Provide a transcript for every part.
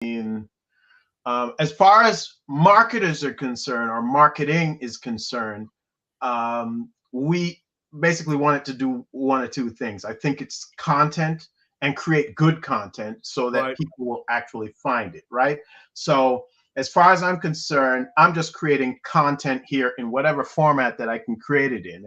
as far as marketers are concerned, or marketing is concerned, we basically want it to do one of two things. I think it's content, and create good content so that Right. people will actually find it, right? So as far as I'm concerned, I'm just creating content here in whatever format that I can create it in.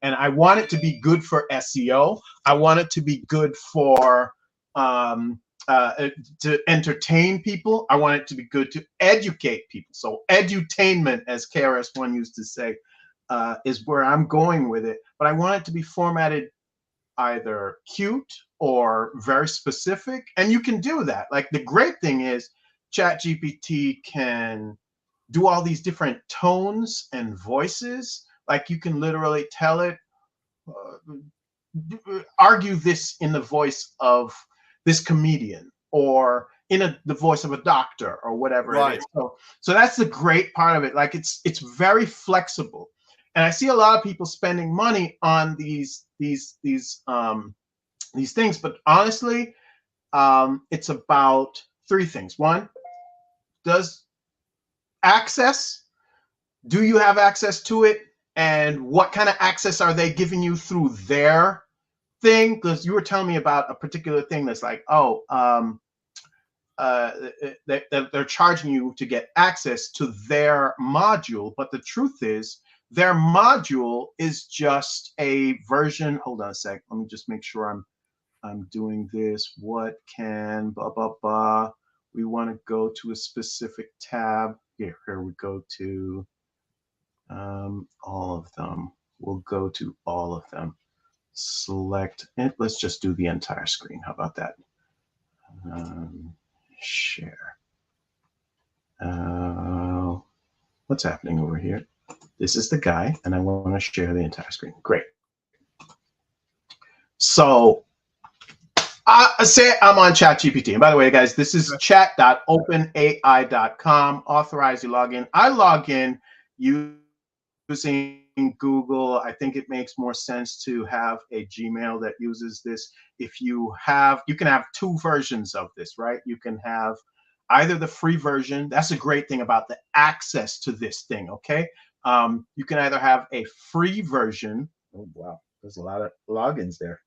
And I want it to be good for SEO. I want it to be good for to entertain people. I want it to be good to educate people. So edutainment, as KRS-One used to say, is where I'm going with it. But I want it to be formatted either cute or very specific. And you can do that. Like, the great thing is ChatGPT can do all these different tones and voices. Like, you can literally tell it, argue this in the voice of this comedian, or in the voice of a doctor, or whatever Right. it is. So that's the great part of it. Like, it's very flexible. And I see a lot of people spending money on these things, but honestly, it's about three things. One, does access, do you have access to it? And what kind of access are they giving you through their thing? Because you were telling me about a particular thing that's like, they're charging you to get access to their module, but the truth is their module is just a version. Hold on a sec. Let me just make sure I'm doing this. What can blah blah blah? We want to go to a specific tab. Here we go to all of them. We'll go to all of them. Select it. Let's just do the entire screen. How about that? Share. What's happening over here? This is the guy, and I want to share the entire screen. Great. So say I'm on ChatGPT. And by the way, guys, this is chat.openai.com. Authorize your login. I log in using Google. I think it makes more sense to have a Gmail that uses this. If you can have two versions of this, right? You can have either the free version. That's a great thing about the access to this thing, okay? You can either have a free version. Oh, wow. There's a lot of logins there.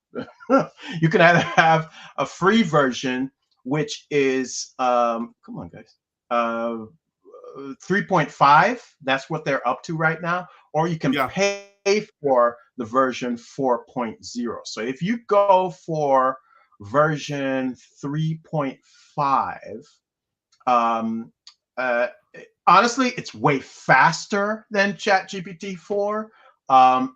You can either have a free version, which is, come on, guys, 3.5. That's what they're up to right now. Or you can pay for the version 4.0. So if you go for version 3.5, honestly, it's way faster than ChatGPT 4.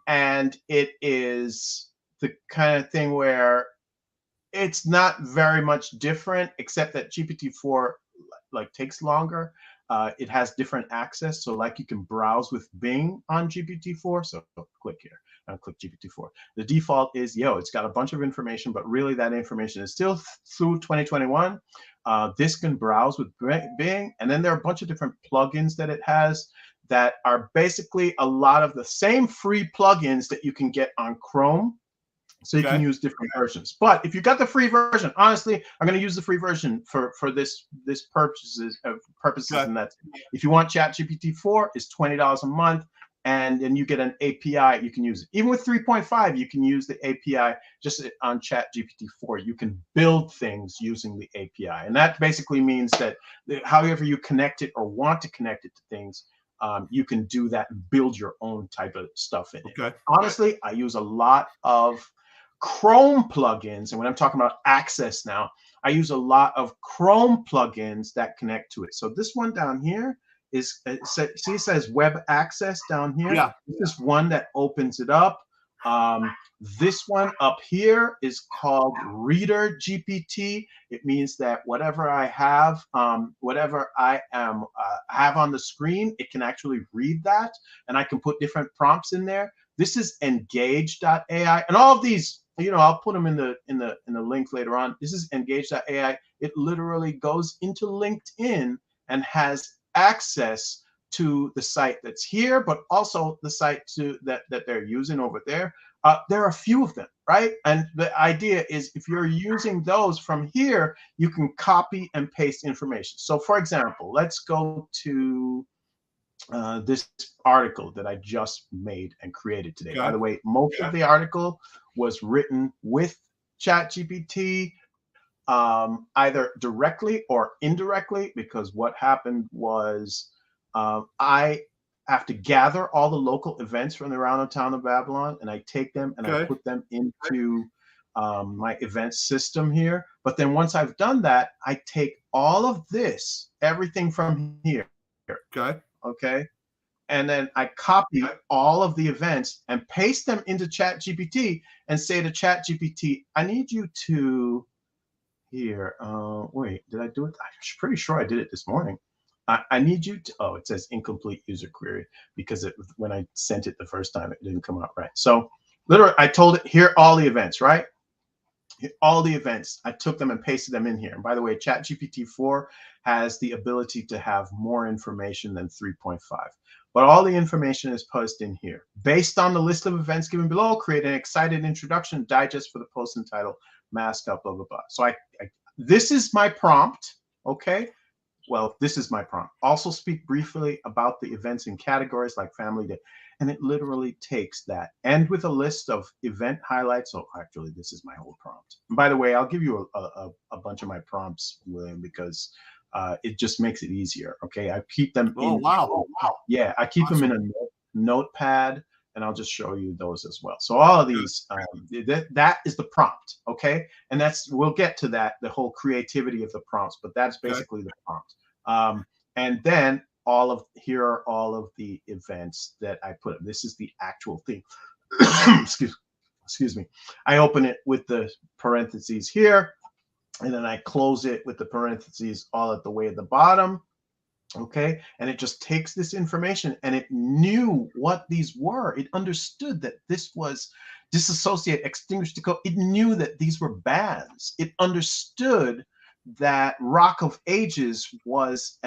And it is the kind of thing where it's not very much different, except that GPT-4 like takes longer. It has different access. So like you can browse with Bing on GPT-4. So click here. I'll click GPT-4. The default is, it's got a bunch of information, but really that information is still through 2021. This can browse with Bing. And then there are a bunch of different plugins that it has that are basically a lot of the same free plugins that you can get on Chrome. So you can use different versions. But if you got the free version, honestly, I'm going to use the free version for this purposes. And that's, if you want ChatGPT 4, it's $20 a month, and then you get an API. You can use it. Even with 3.5, you can use the API just on ChatGPT 4. You can build things using the API, and that basically means that however you connect it or want to connect it to things, you can do that and build your own type of stuff in it. Honestly, I use a lot of Chrome plugins, and when I'm talking about access now, I use a lot of Chrome plugins that connect to it. So this one down here is, see, it says web access down here. Yeah. This is one that opens it up. This one up here is called Reader GPT. It means that whatever I have, whatever I have on the screen, it can actually read that, and I can put different prompts in there. This is Engage.ai, and all of these, I'll put them in the link later on. This is Engage.ai. It literally goes into LinkedIn and has access to the site that's here, but also the site that they're using over there. There are a few of them, right? And the idea is if you're using those from here, you can copy and paste information. So for example, let's go to this article that I just made and created today. By Okay. the way, most of the article was written with ChatGPT, either directly or indirectly, because what happened was I have to gather all the local events from around the town of Babylon, and I take them and I Okay. put them into my event system here. But then once I've done that, I take all of this, everything from here, Okay. okay, and then I copy all of the events and paste them into ChatGPT and say to ChatGPT, I need you to here. Wait, did I do it? I'm pretty sure I did it this morning. I need you to, oh, it says incomplete user query because when I sent it the first time, it didn't come out right. So literally, I told it, here are all the events, right? All the events. I took them and pasted them in here. And by the way, ChatGPT 4 has the ability to have more information than 3.5. But all the information is posted in here. Based on the list of events given below, create an excited introduction digest for the post entitled Mask Up, blah, blah, blah. So this is my prompt, okay? Well, this is my prompt. Also speak briefly about the events in categories like Family Day. And it literally takes that. And with a list of event highlights. So actually, this is my whole prompt. And by the way, I'll give you a bunch of my prompts, William, because it just makes it easier. Okay. I keep them Oh, in. wow. Oh, wow. Yeah. I keep Awesome. them in a notepad, and I'll just show you those as well. So all of these, that is the prompt. Okay. And we'll get to that, the whole creativity of the prompts, but that's basically the prompt. And then here are all of the events that I put. This is the actual thing. excuse me. I open it with the parentheses here, and then I close it with the parentheses all at the way at the bottom. Okay. And it just takes this information, and it knew what these were. It understood that this was disassociate, extinguish, decode. It knew that these were bands. It understood that Rock of Ages was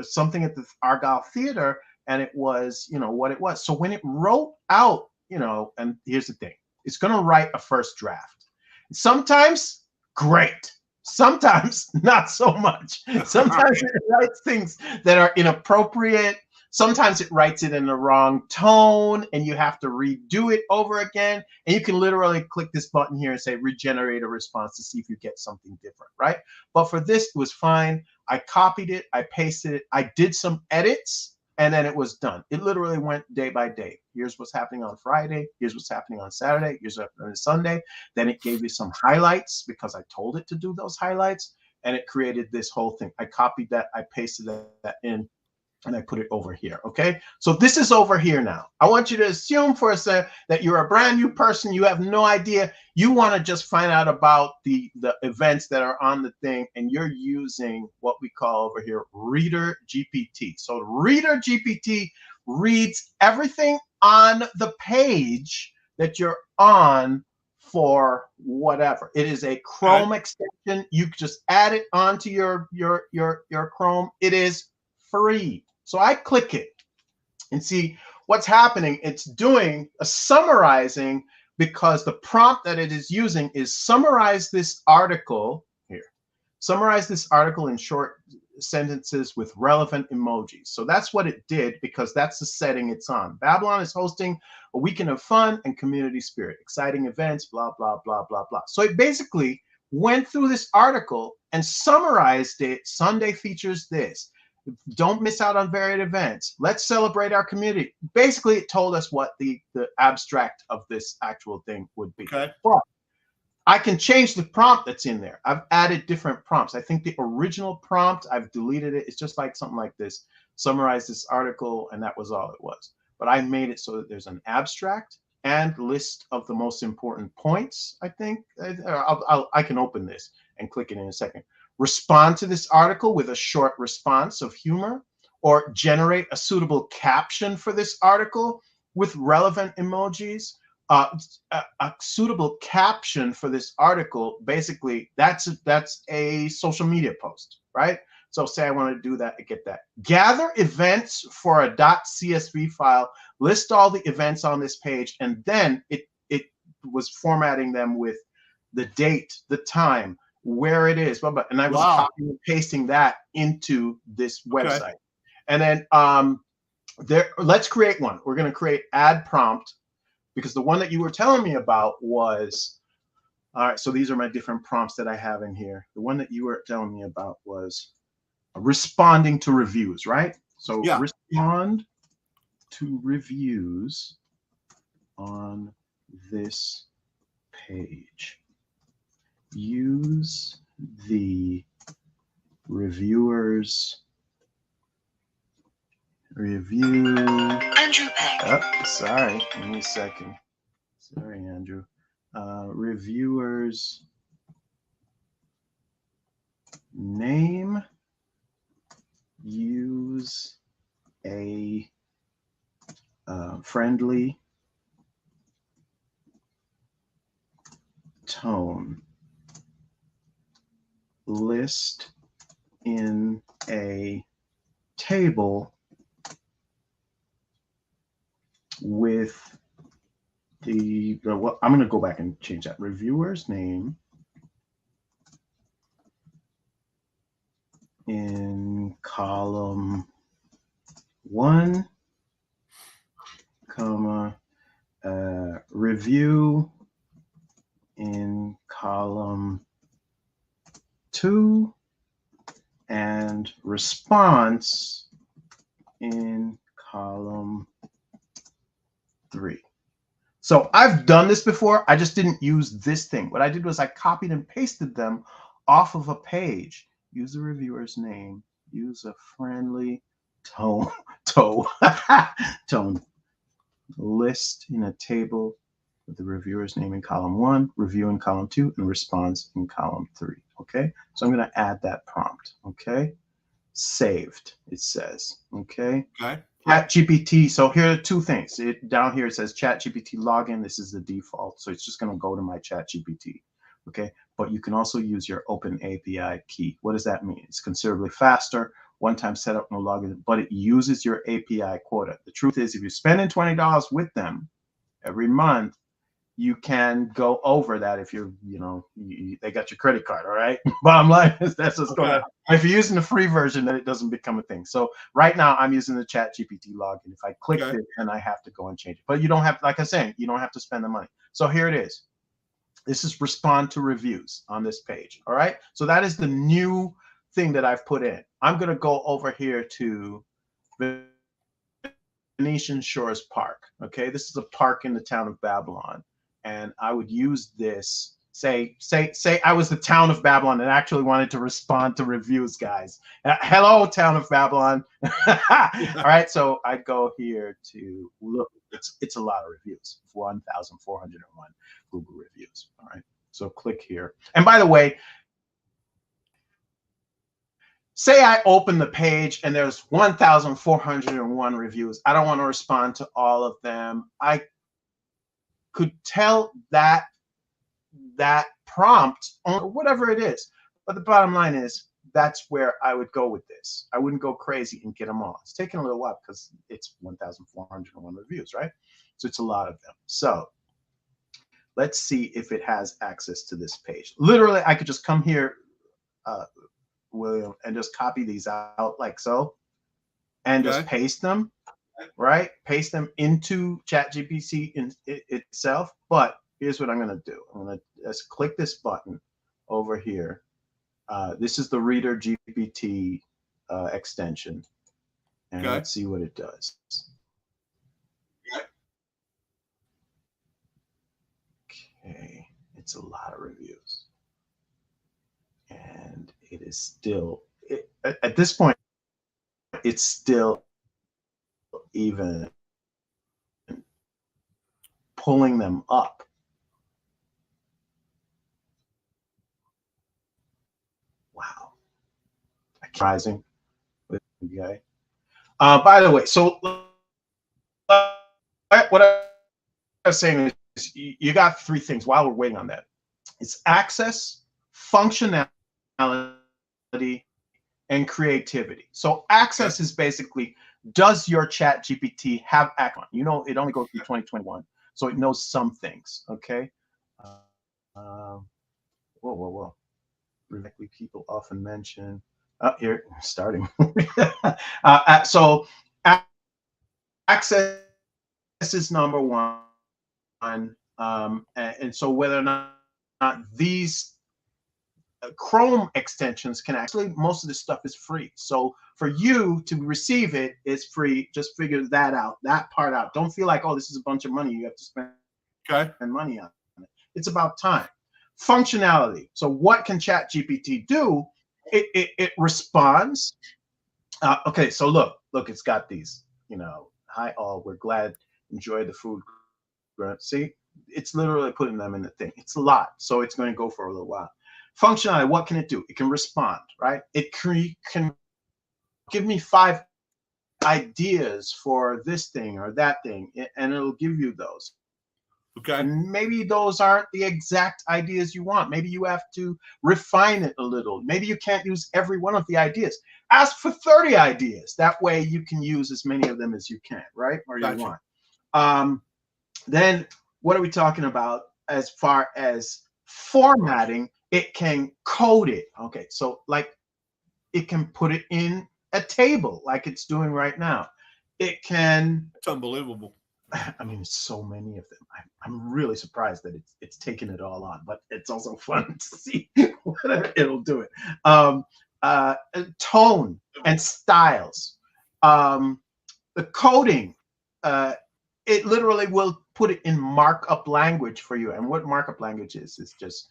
something at the Argyle Theater, and it was, what it was. So when it wrote out, and here's the thing, it's going to write a first draft. Sometimes great. Sometimes not so much. Sometimes it writes things that are inappropriate. Sometimes it writes it in the wrong tone, and you have to redo it over again. And you can literally click this button here and say regenerate a response to see if you get something different, right? But for this, it was fine. I copied it, I pasted it, I did some edits, and then it was done. It literally went day by day. Here's what's happening on Friday. Here's what's happening on Saturday. Here's what's happening on Sunday. Then it gave me some highlights because I told it to do those highlights, and it created this whole thing. I copied that, I pasted that in, and I put it over here, okay? So this is over here now. I want you to assume for a second that you're a brand new person. You have no idea. You want to just find out about the events that are on the thing, and you're using what we call over here Reader GPT. So Reader GPT reads everything on the page that you're on for whatever. It is a Chrome extension. You just add it onto your Chrome. It is free. So I click it and see what's happening. It's doing a summarizing, because the prompt that it is using is summarize this article here. Summarize this article in short sentences with relevant emojis. So that's what it did, because that's the setting it's on. Babylon is hosting a weekend of fun and community spirit, exciting events, blah, blah, blah, blah, blah. So it basically went through this article and summarized it. Sunday features this. Don't miss out on varied events. Let's celebrate our community. Basically, it told us what the abstract of this actual thing would be. Okay. But I can change the prompt that's in there. I've added different prompts. I think the original prompt, I've deleted it. It's just like something like this. Summarize this article, and that was all it was. But I made it so that there's an abstract and list of the most important points, I think. I can open this and click it in a second. Respond to this article with a short response of humor, or generate a suitable caption for this article with relevant emojis. A suitable caption for this article, basically, that's a social media post, right? So say I want to do that, I get that. Gather events for a .csv file, list all the events on this page, and then it was formatting them with the date, the time, where it is, blah, blah, and I was copying and pasting that into this website. And then let's create one. We're going to create add prompt, because the one that you were telling me about was, all right, so these are my different prompts that I have in here. The one that you were telling me about was responding to reviews, right? So respond to reviews on this page. Use the reviewers review. Andrew Peck. Oh, sorry, give me a second. Sorry, Andrew. Reviewers name. Use a friendly tone. List in a table with well, I'm going to go back and change that. Reviewer's name in column 1, comma, review in column 2, and response in column 3. So I've done this before. I just didn't use this thing. What I did was I copied and pasted them off of a page. Use the reviewer's name. Use a friendly tone. List in a table with the reviewer's name in column 1, review in column 2, and response in column 3. Okay, so I'm going to add that prompt. Okay, saved, it says. Okay. ChatGPT. So here are 2 things. Down here it says ChatGPT login. This is the default, so it's just going to go to my ChatGPT. Okay, but you can also use your OpenAI key. What does that mean? It's considerably faster, one-time setup, no login, but it uses your API quota. The truth is, if you're spending $20 with them every month, you can go over that if you're, they got your credit card, all right? Bottom line is that's what's going on. If you're using the free version, then it doesn't become a thing. So right now I'm using the ChatGPT login. If I click it, then I have to go and change it. But you don't have, like I was saying, you don't have to spend the money. So here it is. This is respond to reviews on this page, all right? So that is the new thing that I've put in. I'm going to go over here to Venetian Shores Park, okay? This is a park in the town of Babylon. And I would use this, say I was the town of Babylon and actually wanted to respond to reviews, guys. Hello, town of Babylon. All right, so I'd go here to look. It's a lot of reviews, 1,401 Google reviews. All right, so click here. And by the way, say I open the page and there's 1,401 reviews. I don't want to respond to all of them. I could tell that prompt or whatever it is. But the bottom line is that's where I would go with this. I wouldn't go crazy and get them all. It's taking a little while because it's 1,401 reviews, right? So it's a lot of them. So let's see if it has access to this page. Literally, I could just come here, William, and just copy these out like so, and just paste them, right? Paste them into ChatGPT itself. But here's what I'm going to do. I'm going to just click this button over here. This is the Reader GPT extension. And let's see what it does. Okay, it's a lot of reviews. And it is still, at this point, it's still even pulling them up. Wow. Rising. Okay. By the way, so what I was saying is you got 3 things while we're waiting on that. It's access, functionality, and creativity. So access is basically, does your ChatGPT have access? You know, it only goes through 2021. so it knows some things. Okay. Whoa. Likely people often mention. Here, starting. So access is number one. And so whether or not these Chrome extensions can actually, most of this stuff is free. So for you to receive it is free. Just figure that part out. Don't feel like, oh, this is a bunch of money you have to spend money on it. It's about time. Functionality. So what can ChatGPT do? It responds. Okay, so look, it's got these, hi all, we're glad, enjoy the food. See, it's literally putting them in the thing. It's a lot, so it's going to go for a little while. Functionality, what can it do? It can respond, right? It can give me 5 ideas for this thing or that thing, and it'll give you those. Okay. And maybe those aren't the exact ideas you want. Maybe you have to refine it a little. Maybe you can't use every one of the ideas. Ask for 30 ideas. That way you can use as many of them as you can, right? Or you want. Then what are we talking about as far as formatting? It can code it. Okay, so like it can put it in a table like it's doing right now. It can. It's unbelievable. I mean, so many of them. I'm really surprised that it's taken it all on, but it's also fun to see whether it'll do it. Tone and styles. The coding. It literally will put it in markup language for you. And what markup language is just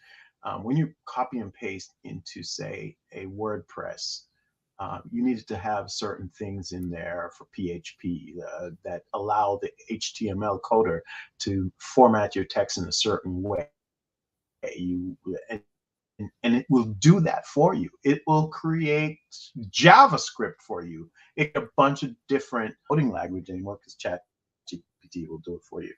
when you copy and paste into, say, a WordPress, you needed to have certain things in there for PHP that allow the HTML coder to format your text in a certain way. And it will do that for you. It will create JavaScript for you. It's a bunch of different coding language anymore because ChatGPT will do it for you.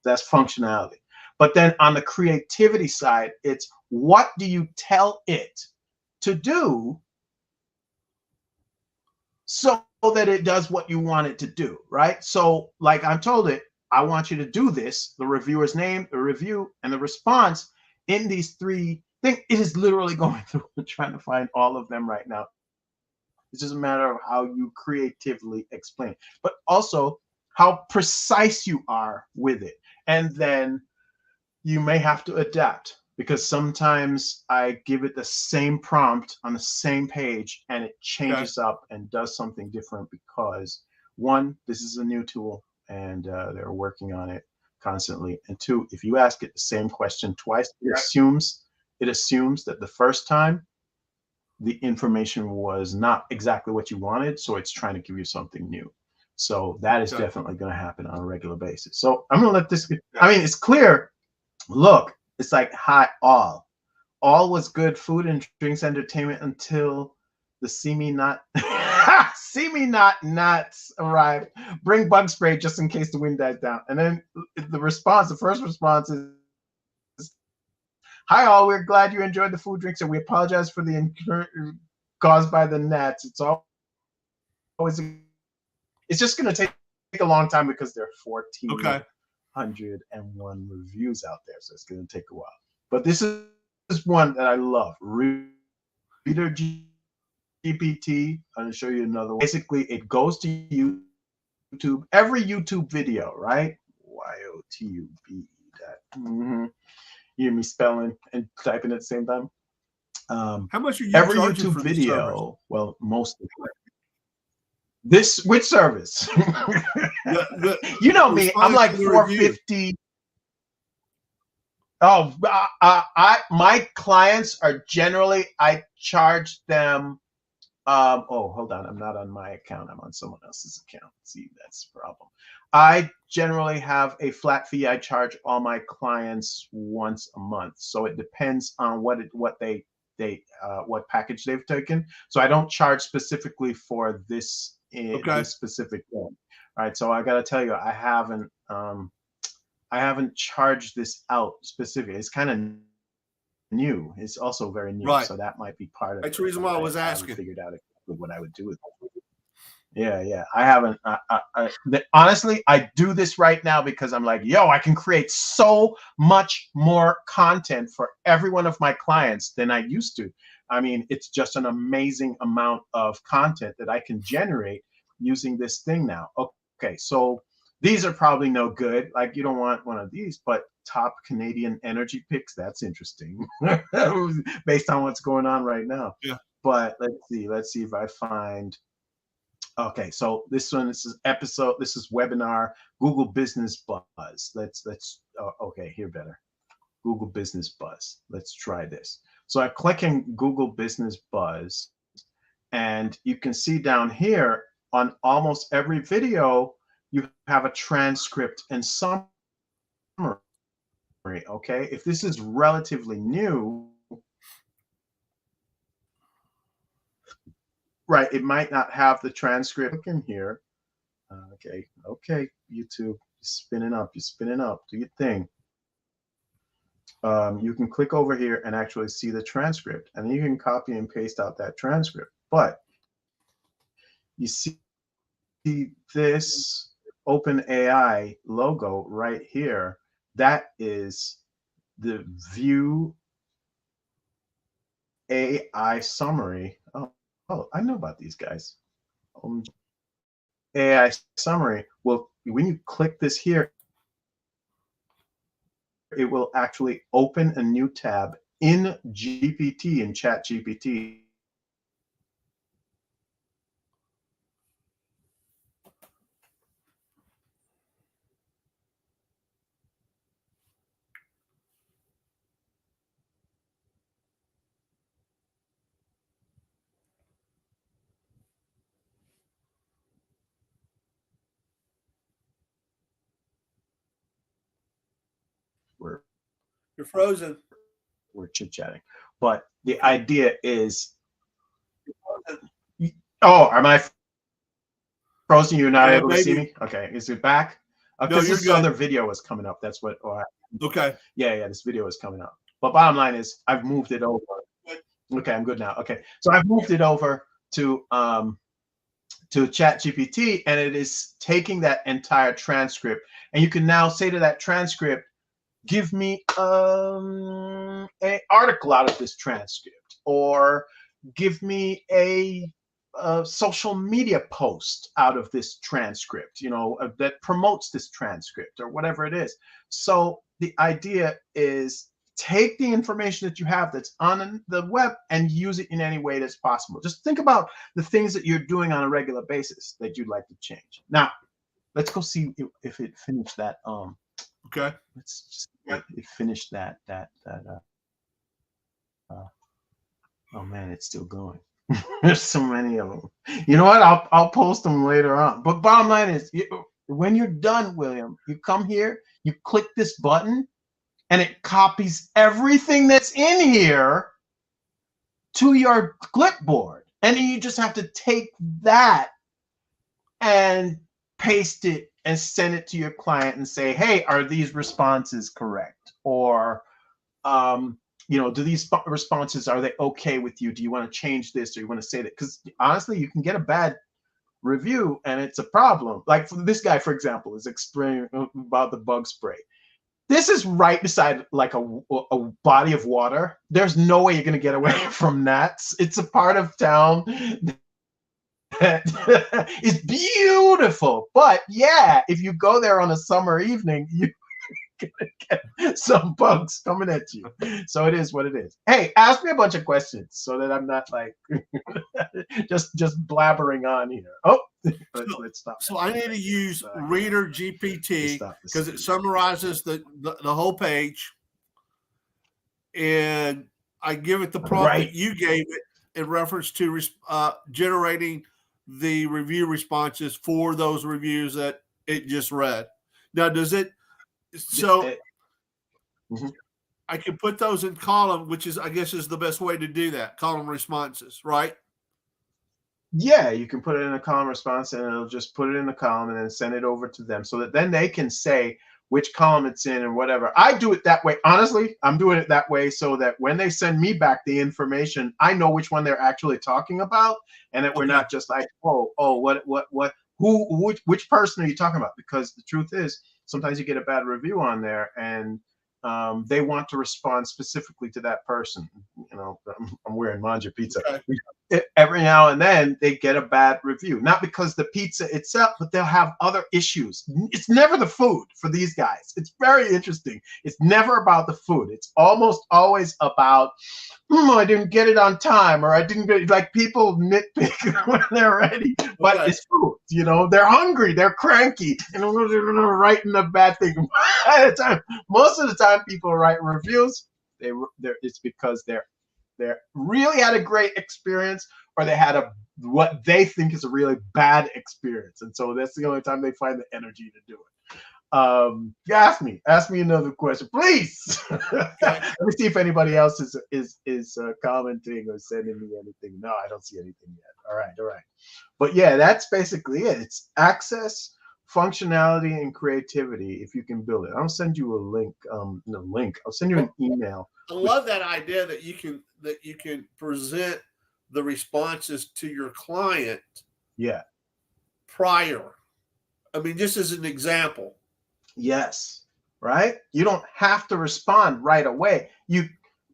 That's functionality. But then on the creativity side, it's what do you tell it to do so that it does what you want it to do, right? So like I told it, I want you to do this, the reviewer's name, the review, and the response in these 3 things. It is literally going through and trying to find all of them right now. It's just a matter of how you creatively explain, but also how precise you are with it. And then you may have to adapt, because sometimes I give it the same prompt on the same page and it changes up and does something different because, 1, this is a new tool and they're working on it constantly. And 2, if you ask it the same question twice, it assumes that the first time the information was not exactly what you wanted, so it's trying to give you something new. So that is definitely going to happen on a regular basis. So I'm going to let this get, I mean, it's clear. Look, it's like, hi, all was good, food and drinks, entertainment, until the see me not nuts arrived. Bring bug spray just in case the wind dies down. And then the first response is, hi all, we're glad you enjoyed the food, drinks, and we apologize for the caused by the gnats. It's just going to take a long time because there are 1,401 reviews out there, so it's going to take a while. But this is one that I love. Reader GPT. I'm going to show you another one. Basically, it goes to YouTube, every YouTube video, right? YOTUB. You hear me spelling and typing at the same time? How much are you every charging YouTube for video? Well, most of it. This which service? You know me. I'm like $4.50. Oh, my clients are generally, I charge them. Hold on. I'm not on my account. I'm on someone else's account. See, that's the problem. I generally have a flat fee. I charge all my clients once a month. So it depends on what package they've taken. So I don't charge specifically for this specific one. All right. So I got to tell you, I haven't charged this out specifically. It's kind of new. It's also very new. Right. So that might be part of it. That's the reason why I was asking. I figured out what I would do with it. Yeah. I haven't. Honestly, I do this right now because I'm like, yo, I can create so much more content for every one of my clients than I used to. I mean, it's just an amazing amount of content that I can generate using this thing now. Okay, so these are probably no good. Like, you don't want one of these, but top Canadian energy picks, that's interesting based on what's going on right now. Yeah. But let's see if I find. Okay, so this is episode, this is webinar, Google Business Buzz. Okay, here better. Google Business Buzz. Let's try this. So I click in Google Business Buzz, and you can see down here on almost every video, you have a transcript and summary. Okay, if this is relatively new, right, it might not have the transcript. Look in here. Okay, YouTube, you're spinning up, do your thing. You can click over here and actually see the transcript, and then you can copy and paste out that transcript. But you see this OpenAI logo right here. That is the View AI summary. Oh, I know about these guys. AI summary. Well, when you click this here, it will actually open a new tab in GPT, in ChatGPT. We're You're frozen. we're chit-chatting. But the idea is, oh, am I frozen? You're not able to see me? Okay, is it back? No, Because you're this good. other video was coming up. That's what. Okay. Yeah, this video is coming up. But bottom line is, I've moved it over. Okay, I'm good now. Okay, so I've moved it over to ChatGPT, and it is taking that entire transcript, and you can now say to that transcript, give me an article out of this transcript, or give me a social media post out of this transcript, that promotes this transcript, or whatever it is. So the idea is, take the information that you have that's on the web and use it in any way that's possible. Just think about the things that you're doing on a regular basis that you'd like to change. Now, let's go see if it finished that. Okay. Let's just it finished that. Oh man, it's still going. There's so many of them. You know what? I'll post them later on. But bottom line is, when you're done, William, you come here, you click this button, and it copies everything that's in here to your clipboard. And then you just have to take that and paste it and send it to your client and say, hey, are these responses correct? Or, do these responses, are they okay with you? Do you want to change this, or you want to say that? Because honestly, you can get a bad review and it's a problem. Like, for this guy, for example, is explaining about the bug spray. This is right beside like a body of water. There's no way you're going to get away from that. It's a part of town that is beautiful. But yeah, if you go there on a summer evening, you're going to get some bugs coming at you. So it is what it is. Hey, ask me a bunch of questions so that I'm not like just blabbering on here. Oh, let's stop. So I need to use Reader GPT because it summarizes the whole page, and I give it the prompt that you gave it in reference to generating the review responses for those reviews that it just read. Now, does it? So I can put those in column, which is, I guess, is the best way to do that. Column responses, right? Yeah, you can put it in a column response, and it'll just put it in a column and then send it over to them, so that then they can say, which column it's in and whatever. I do it that way. Honestly, I'm doing it that way so that when they send me back the information, I know which one they're actually talking about, and that we're not just like, which person are you talking about? Because the truth is, sometimes you get a bad review on there, and they want to respond specifically to that person. You know, I'm wearing Manja Pizza. Every now and then they get a bad review, not because the pizza itself, but they'll have other issues. It's never the food for these guys. It's very interesting. It's never about the food. It's almost always about, I didn't get it on time, or I didn't get it. Like, people nitpick when they're ready, but it's food. You know, they're hungry, they're cranky, and they're writing a bad thing. Most of the time, people write reviews. It's because they're really had a great experience, or they had what they think is a really bad experience, and so that's the only time they find the energy to do it. Ask me another question, please. Let me see if anybody else is commenting or sending me anything. No, I don't see anything yet. All right. But yeah, that's basically it. It's access, functionality, and creativity. If you can build it, I'll send you a link. I'll send you an email. I love that idea that you can present the responses to your client. Yeah. Prior. I mean, just as an example. Yes. Right. You don't have to respond right away. You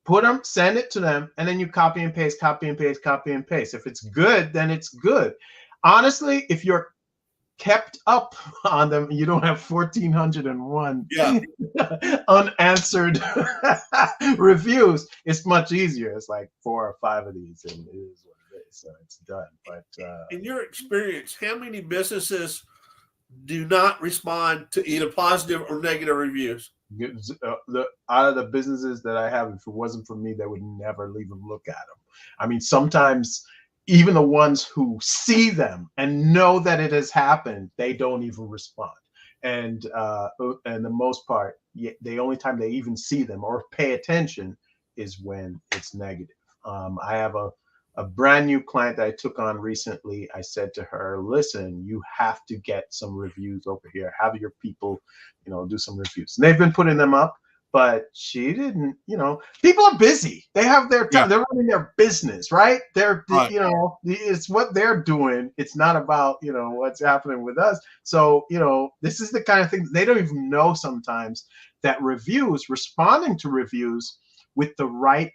put them, send it to them, and then you copy and paste. If it's good, then it's good. Honestly, if you're kept up on them, you don't have 1,401 unanswered reviews. It's much easier. It's like 4 or 5 of these, and it is what it is. So it's done. But in your experience, how many businesses do not respond to either positive or negative reviews? Out of the businesses that I have, if it wasn't for me, they would never even look at them. I mean, sometimes even the ones who see them and know that it has happened, they don't even respond. And the most part, the only time they even see them or pay attention is when it's negative. I have a brand new client that I took on recently. I said to her, listen, you have to get some reviews over here. Have your people, do some reviews. And they've been putting them up, but she didn't, people are busy. They have their time. They're running their business, right? It's what they're doing. It's not about, what's happening with us. So, this is the kind of thing they don't even know sometimes, that responding to reviews with the right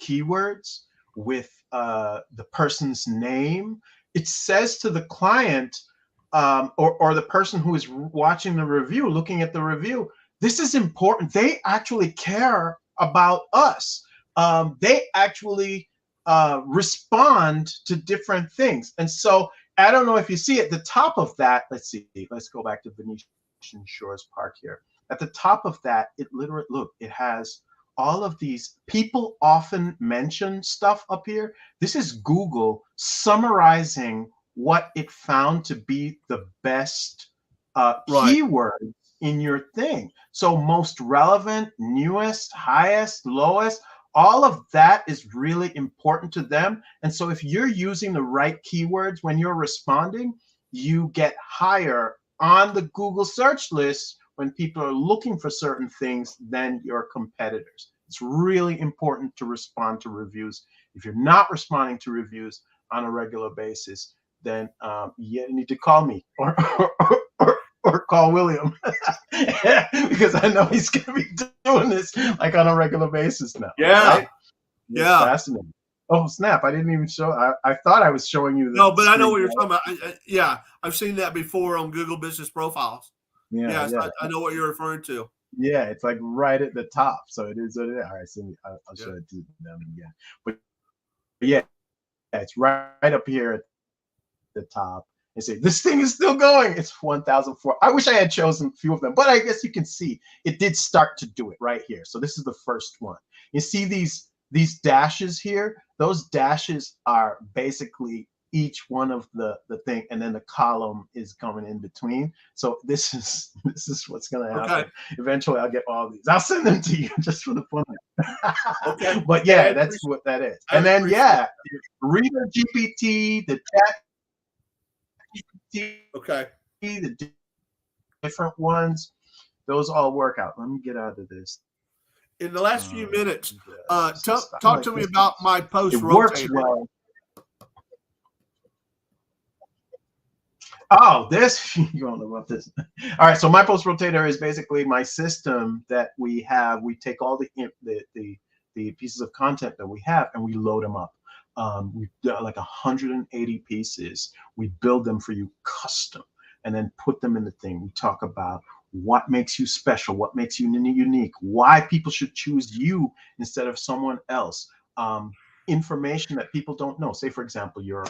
keywords, with the person's name, it says to the client or the person who is watching the review, looking at the review, this is important. They actually care about us. They actually respond to different things. And so I don't know if you see at the top of that, let's go back to Venetian Shores Park here. At the top of that, it has all of these people often mention stuff up here. This is Google summarizing what it found to be the best keywords in your thing. So most relevant, newest, highest, lowest, all of that is really important to them. And so if you're using the right keywords when you're responding, you get higher on the Google search list when people are looking for certain things than your competitors. It's really important to respond to reviews. If you're not responding to reviews on a regular basis, then you need to call me or call William because I know he's going to be doing this like on a regular basis now. Yeah. Right? Yeah. Fascinating. Oh, snap. I didn't even show. I thought I was showing you. No, but I know what you're talking about. I've seen that before on Google Business Profiles. Yeah. I know what you're referring to. Yeah, it's like right at the top. So it is what it is. All right, so I'll show it to them again. But yeah, it's right up here at the top. And say, this thing is still going. It's 1,004. I wish I had chosen a few of them, but I guess you can see it did start to do it right here. So this is the first one. You see these dashes here? Those dashes are basically each one of the thing, and then the column is coming in between. So this is what's going to happen. Okay. Eventually, I'll get all these. I'll send them to you just for the fun. Okay. But yeah, that's what that is. And then Reader GPT, the Chat GPT, okay, the different ones. Those all work out. Let me get out of this. In the last few minutes, talk to me about my post rotator. It works well. Oh, this, you don't know about this. All right, so my post rotator is basically my system that we have. We take all the pieces of content that we have and we load them up. We've got like 180 pieces. We build them for you custom and then put them in the thing. We talk about what makes you special, what makes you unique, why people should choose you instead of someone else. Information that people don't know. Say, for example, you're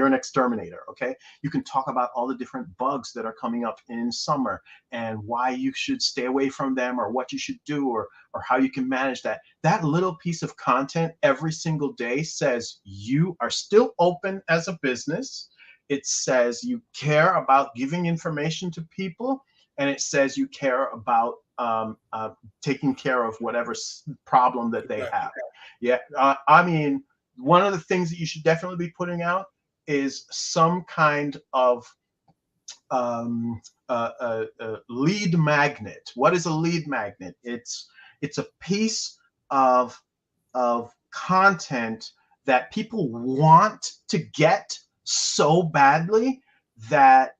an exterminator. Okay, you can talk about all the different bugs that are coming up in summer and why you should stay away from them, or what you should do, or how you can manage that. That little piece of content every single day says you are still open as a business. It says you care about giving information to people, and it says you care about taking care of whatever problem that they have. Yeah, I mean, one of the things that you should definitely be putting out is some kind of lead magnet. What is a lead magnet? It's a piece of content that people want to get so badly that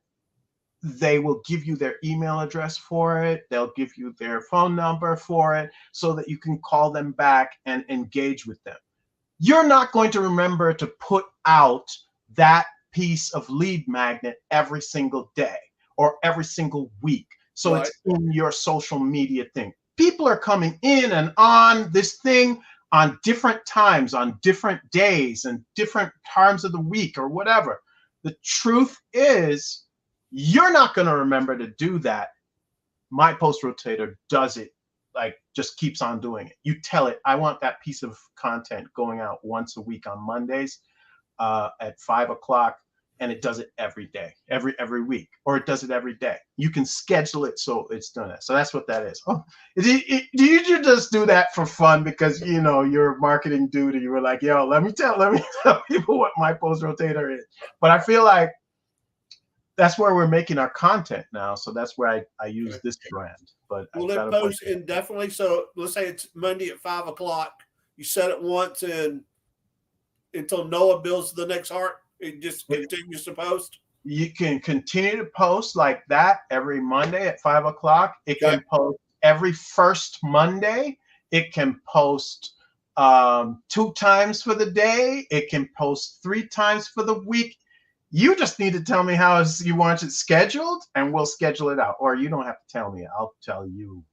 they will give you their email address for it. They'll give you their phone number for it so that you can call them back and engage with them. You're not going to remember to put out that piece of lead magnet every single day or every single week. So It's in your social media thing. People are coming in and on this thing on different times, on different days, and different times of the week or whatever. The truth is, you're not going to remember to do that. My post rotator does it, like just keeps on doing it. You tell it, I want that piece of content going out once a week on Mondays at 5 o'clock, and it does it every day, every week, or it does it every day. You can schedule it so it's done it. So that's what that is. Oh, do you just do that for fun because you're a marketing dude and you were like, yo, let me tell people what my post rotator is? But I feel like that's where we're making our content now. So that's where I use this brand. But will it post indefinitely? So let's say it's Monday at 5 o'clock. You set it once and until Noah builds the next heart, it just continues to post. You can continue to post like that every Monday at 5 o'clock. It can post every first Monday. It can post 2 times for the day. It can post 3 times for the week. You just need to tell me how you want it scheduled, and we'll schedule it out. Or you don't have to tell me. I'll tell you.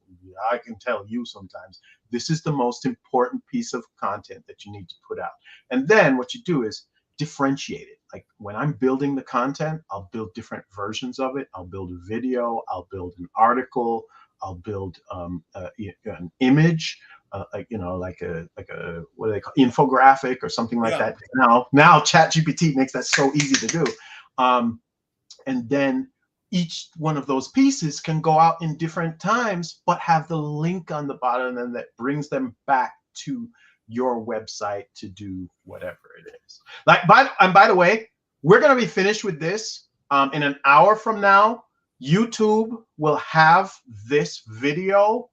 I can tell you sometimes. This is the most important piece of content that you need to put out. And then what you do is differentiate it. Like when I'm building the content, I'll build different versions of it. I'll build a video. I'll build an article. I'll build an image. Like a what do they call infographic or something like that. Now ChatGPT makes that so easy to do, and then each one of those pieces can go out in different times, but have the link on the bottom, and that brings them back to your website to do whatever it is. By the way, we're gonna be finished with this in an hour from now. YouTube will have this video.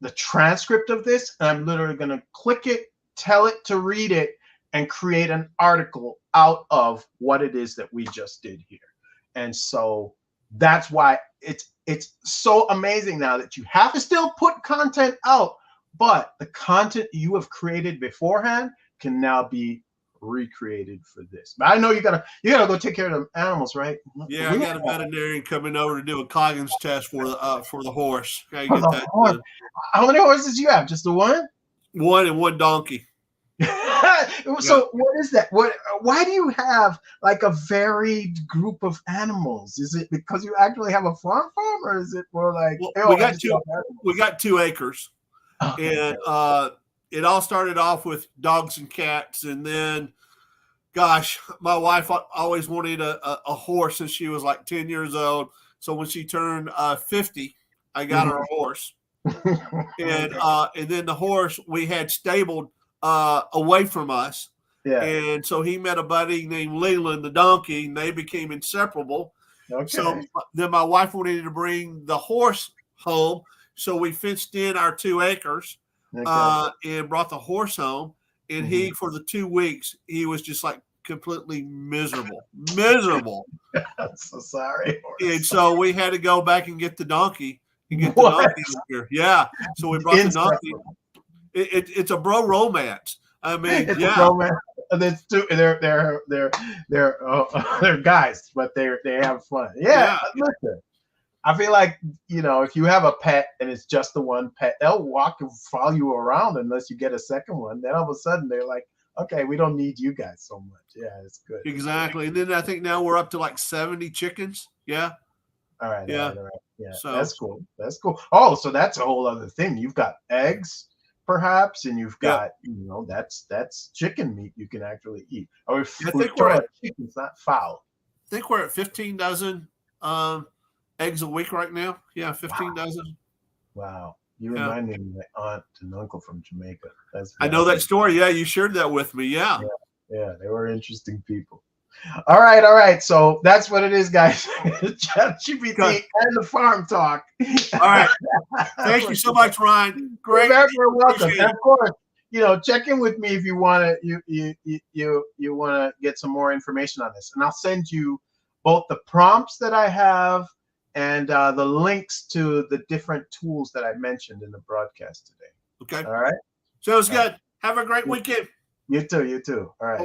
The transcript of this, and I'm literally going to click it, tell it to read it, and create an article out of what it is that we just did here. And so that's why it's so amazing now that you have to still put content out, but the content you have created beforehand can now be recreated for this. But I know you gotta go take care of the animals, right? Yeah, I got a veterinarian coming over to do a Coggins test for the horse. For the horse. How many horses do you have? Just the one? One and one donkey. So what is that? Why do you have like a varied group of animals? Is it because you actually have a farm, or is it more like we got 2 acres, and it all started off with dogs and cats, and then, gosh, my wife always wanted a horse since she was like 10 years old. So when she turned 50, I got her a horse, and then the horse we had stabled away from us, Yeah. And so he met a buddy named Leland, the donkey, and they became inseparable. Okay. So then my wife wanted to bring the horse home. So we fenced in our 2 acres and brought the horse home. And he, for the 2 weeks, he was just like completely miserable. I'm so sorry. And so we had to go back and get the donkey and get the donkey in here. Yeah. So we brought the donkey. It's a bro romance. I mean, it's a romance. There's two. They're guys, but they have fun. Yeah. Listen, I feel like, if you have a pet and it's just the one pet, they'll walk and follow you around unless you get a second one. Then all of a sudden they're like, okay, we don't need you guys so much. Yeah, it's good. Exactly. And then I think now we're up to like 70 chickens. Yeah. All right. Yeah. All right. Yeah. So that's cool. That's cool. Oh, so that's a whole other thing. You've got eggs, perhaps, and you've got, that's chicken meat you can actually eat. Or if chicken's not fowl. I think we're at 15 dozen eggs a week right now. Yeah, 15 dozen. Wow. You remind me of my aunt and uncle from Jamaica. I know that story. Yeah, you shared that with me. Yeah. Yeah, they were interesting people. All right. So that's what it is, guys. ChatGPT and the farm talk. All right. Thank you so much, Ryan. Great. You're welcome. And of course, check in with me if you want to. You want to get some more information on this, and I'll send you both the prompts that I have and the links to the different tools that I mentioned in the broadcast today. Okay. All right. Sounds good. Have a great weekend. You too. All right.